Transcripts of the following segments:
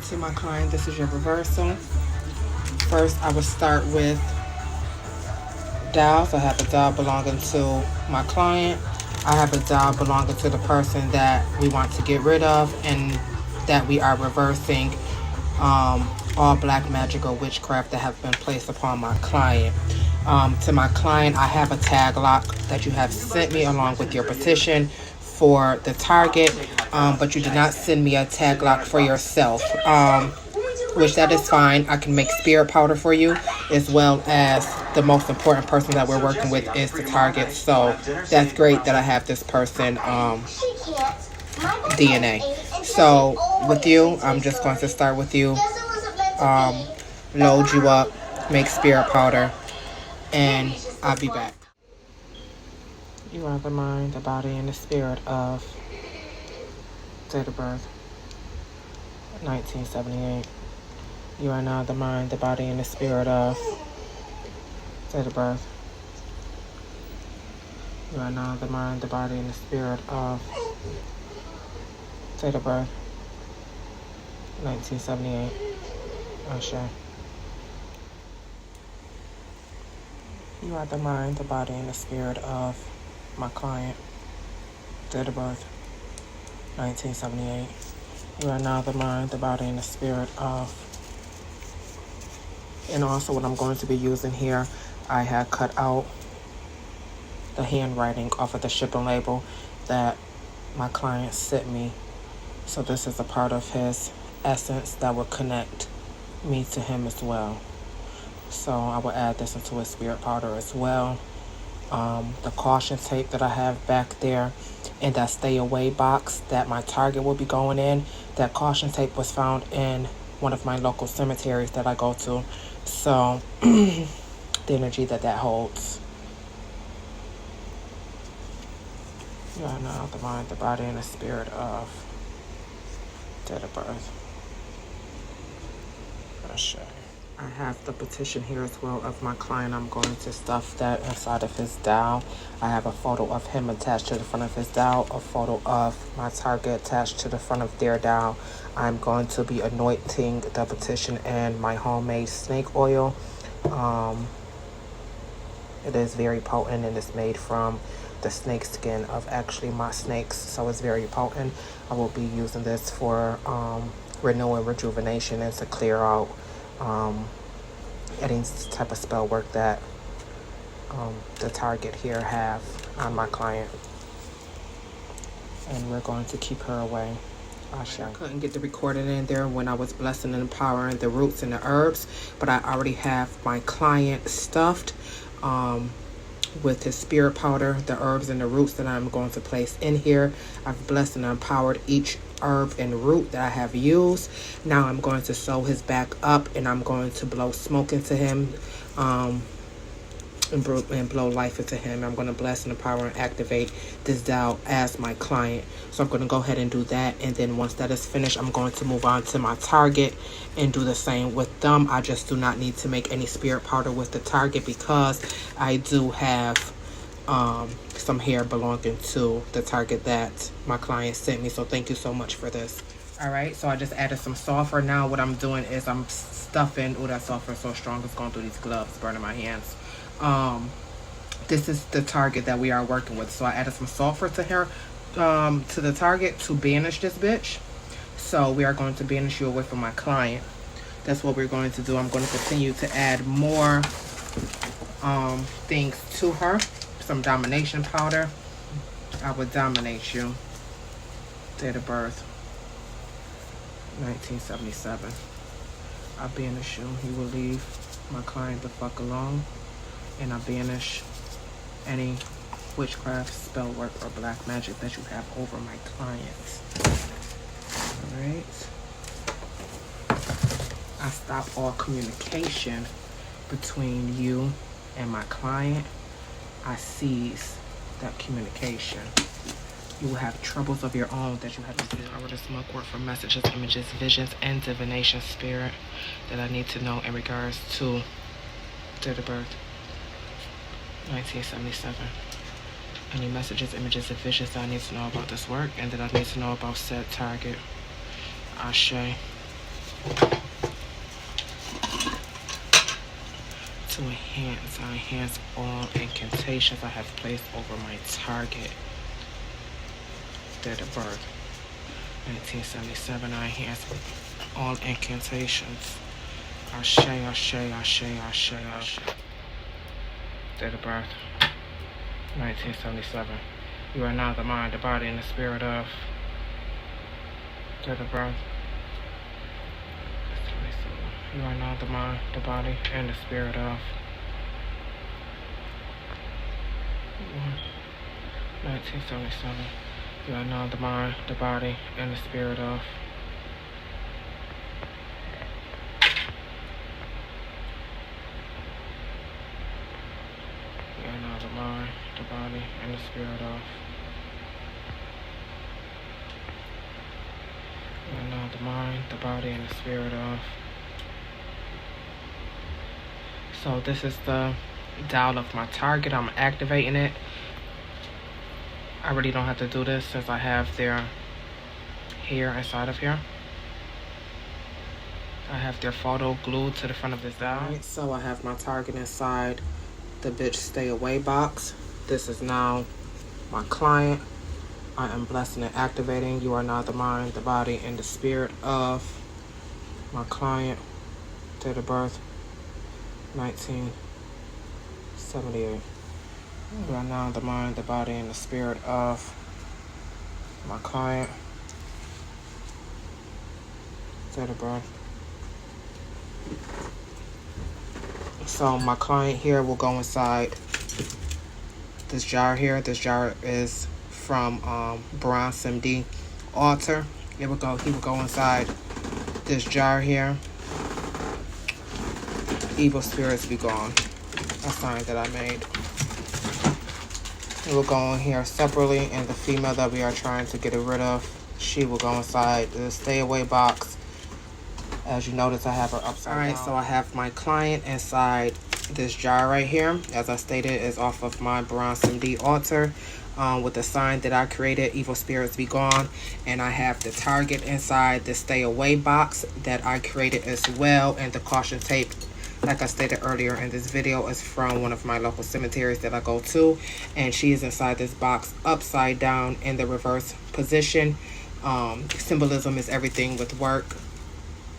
To my client, this is your reversal. First, I will start with dials. I have a dial belonging to my client. I have a dial belonging to the person that we want to get rid of, and that we are reversing all black magic or witchcraft that have been placed upon my client. To my client, I have a tag lock that you have sent me along with your petition for the target, but you did not send me a tag lock for yourself, which that is fine. I can make spirit powder for you, as well as the most important person that we're working with is the target. So that's great that I have this person DNA. So with you, I'm just going to start with you, load you up, make spirit powder, and I'll be back. You are the mind, the body, and the spirit of date of birth, 1978. You are now the mind, the body, and the spirit of date of birth. You are now the mind, the body, and the spirit of date of birth, 1978. Ashe. You are the mind, the body, and the spirit of my client, date of birth, 1978. You are now the mind, the body, and the spirit of. And also what I'm going to be using here, I had cut out the handwriting off of the shipping label that my client sent me. So this is a part of his essence that will connect me to him as well. So I will add this into his spirit powder as well. The caution tape that I have back there in that stay away box that my target will be going in, that caution tape was found in one of my local cemeteries that I go to. So the energy that holds. You are now the mind, the body, and the spirit of date of birth. I have the petition here as well of my client. I'm going to stuff that inside of his dial. I have a photo of him attached to the front of his dial, a photo of my target attached to the front of their dial. I'm going to be anointing the petition in my homemade snake oil. It is very potent, and it's made from the snake skin of actually my snakes, so it's very potent. I will be using this for renewal and rejuvenation, and to clear out any type of spell work that the target here have on my client. And we're going to keep her away. I couldn't get the recording in there when I was blessing and empowering the roots and the herbs, but I already have my client stuffed with his spirit powder, the herbs and the roots that I'm going to place in here. I've blessed and empowered each herb and root that I have used. Now I'm going to sew his back up, and I'm going to blow smoke into him, and blow life into him. I'm going to bless and empower and activate this dial as my client. So I'm going to go ahead and do that, and then once that is finished, I'm going to move on to my target and do the same with them. I just do not need to make any spirit powder with the target, because I do have some hair belonging to the target that my client sent me. So thank you so much for this. All right, so I just added some sulfur. Now what I'm doing is I'm stuffing. Oh, that sulfur is so strong, it's going through these gloves, burning my hands. This is the target that we are working with, so I added some sulfur to her, to the target, to banish this bitch. So we are going to banish you away from my client. That's what we're going to do. I'm going to continue to add more things to her. Some domination powder. I would dominate you. Date of birth, 1977. I banish you. You will leave my client the fuck alone. And I banish any witchcraft, spell work, or black magic that you have over my clients. Alright. I stop all communication between you and my client. I seize that communication. You will have troubles of your own that you have to do. I would smoke work for messages, images, visions, and divination spirit that I need to know in regards to date of birth, 1977. Any messages, images, and visions that I need to know about this work, and that I need to know about said target. Ashe. To enhance, I enhance all incantations I have placed over my target. Date of birth, 1977. I enhance all incantations. Ashe, ashe, ashe, ashe, ashe. Date of birth, 1977. You are now the mind, the body, and the spirit of. Date of birth, 1977. You are now the mind, the body, and the spirit of. 1977. You are now the mind, the body, and the spirit of. You are now the mind, the body, and the spirit of. You are now the mind, the body, and the spirit of. So this is the dial of my target. I'm activating it. I really don't have to do this since I have their hair inside of here. I have their photo glued to the front of this dial. Right, so I have my target inside the bitch stay away box. This is now my client. I am blessing and activating. You are now the mind, the body, and the spirit of my client. Date of birth, 1978. You are now the mind, the body, and the spirit of my client. Date of birth. So my client here will go inside this jar here. This jar is from Bronze MD altar. He would go inside this jar here. Evil spirits be gone. A sign that I made. It will go in here separately, and the female that we are trying to get rid of, she will go inside the stay away box. As you notice, I have her upside down. Alright, so I have my client inside this jar right here. As I stated, is off of my Bronze MD altar with the sign that I created, evil spirits be gone. And I have the target inside the stay away box that I created as well. And the caution tape, like I stated earlier in this video, is from one of my local cemeteries that I go to. And she is inside this box upside down in the reverse position. Symbolism is everything with work.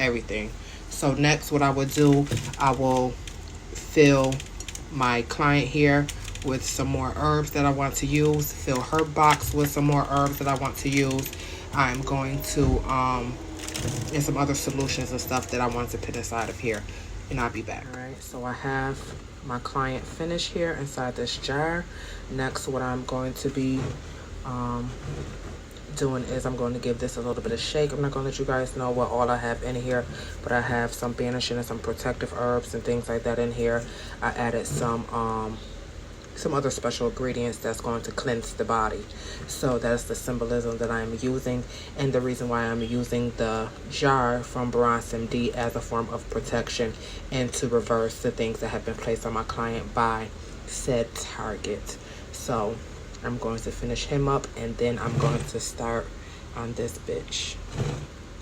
Everything. So next, what I would do, I will fill my client here with some more herbs that I want to use. Fill her box with some more herbs that I want to use. I'm going to and some other solutions and stuff that I want to put inside of here, and I'll be back. All right, so I have my client finished here inside this jar. Next, what I'm going to be doing is I'm going to give this a little bit of shake. I'm not going to let you guys know what all I have in here, but I have some banishing and some protective herbs and things like that in here. I added some other special ingredients that's going to cleanse the body. So that's the symbolism that I'm using, and the reason why I'm using the jar from Bronze MD as a form of protection and to reverse the things that have been placed on my client by said target. So I'm going to finish him up, and then I'm going to start on this bitch.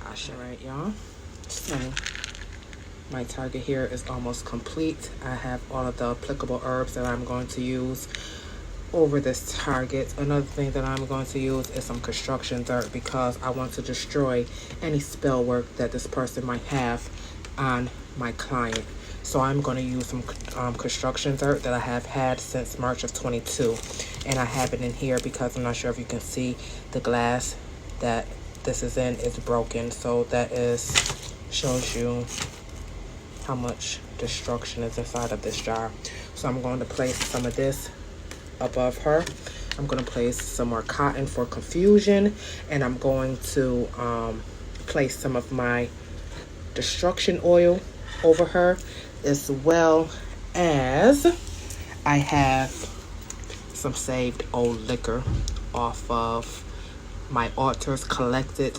Alright, y'all. So my target here is almost complete. I have all of the applicable herbs that I'm going to use over this target. Another thing that I'm going to use is some construction dirt, because I want to destroy any spell work that this person might have on my client. So I'm going to use some construction dirt that I have had since March of 22. And I have it in here because I'm not sure if you can see the glass that this is in is broken. So that shows you how much destruction is inside of this jar. So I'm going to place some of this above her. I'm going to place some more cotton for confusion. And I'm going to place some of my destruction oil over her, as well as I have some saved old liquor off of my altars collected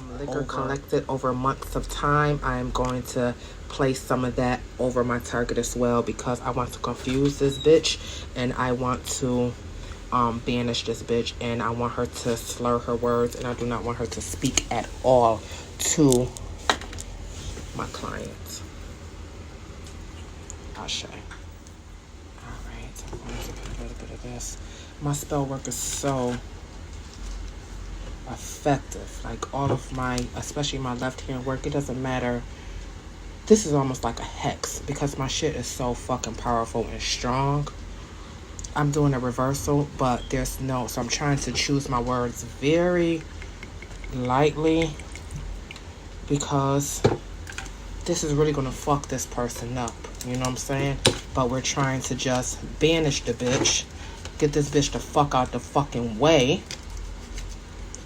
over months of time. I am going to place some of that over my target as well, because I want to confuse this bitch, and I want to banish this bitch, and I want her to slur her words, and I do not want her to speak at all to my client. Ashe. Alright, I'm going to put a little bit of this. My spell work is so effective. Like all of my, especially my left hand work, it doesn't matter. This is almost like a hex because my shit is so fucking powerful and strong. I'm doing a reversal, but there's no, so I'm trying to choose my words very lightly because this is really gonna fuck this person up. You know what I'm saying? But we're trying to just banish the bitch, get this bitch the fuck out the fucking way,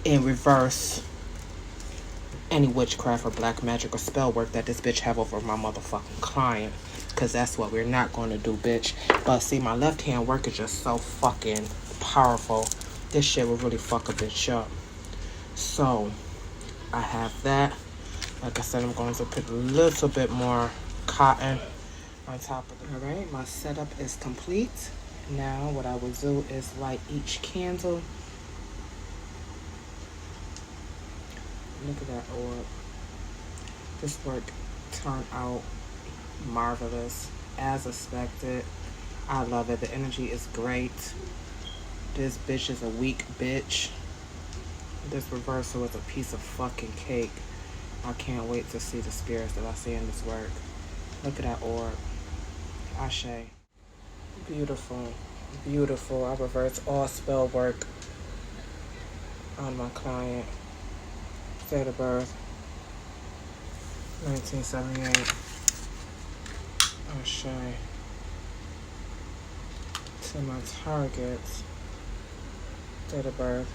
and reverse any witchcraft or black magic or spell work that this bitch have over my motherfucking client. Because that's what we're not going to do, bitch. But see, my left hand work is just so fucking powerful. This shit will really fuck a bitch up. So, I have that. Like I said, I'm going to put a little bit more cotton on top of it. Alright, my setup is complete. Now, what I will do is light each candle. Look at that orb. This work turned out marvelous, as expected. I love it. The energy is great. This bitch is a weak bitch. This reversal is a piece of fucking cake. I can't wait to see the spirits that I see in this work. Look at that orb. Ashe. Beautiful. Beautiful. I reverse all spell work on my client. Date of birth 1978. Ashe. To my target. Date of birth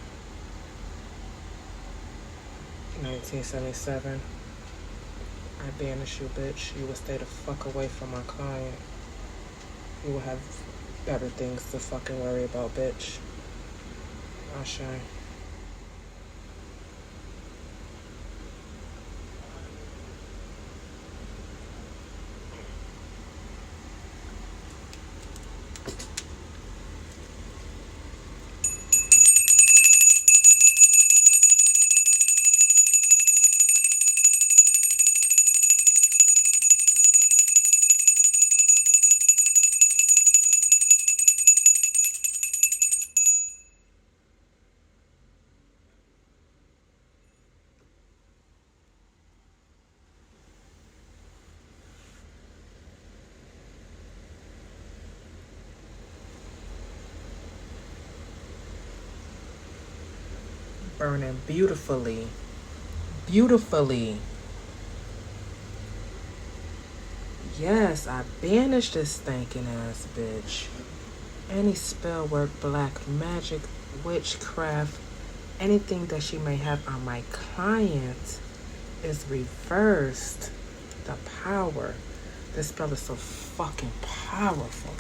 1977. I banish you, bitch. You will stay the fuck away from my client. You will have better things to fucking worry about, bitch. Ashe. Burning beautifully. Beautifully. Yes, I banished this stinking ass bitch. Any spell work, black magic, witchcraft, anything that she may have on my client is reversed. The power. This spell is so fucking powerful.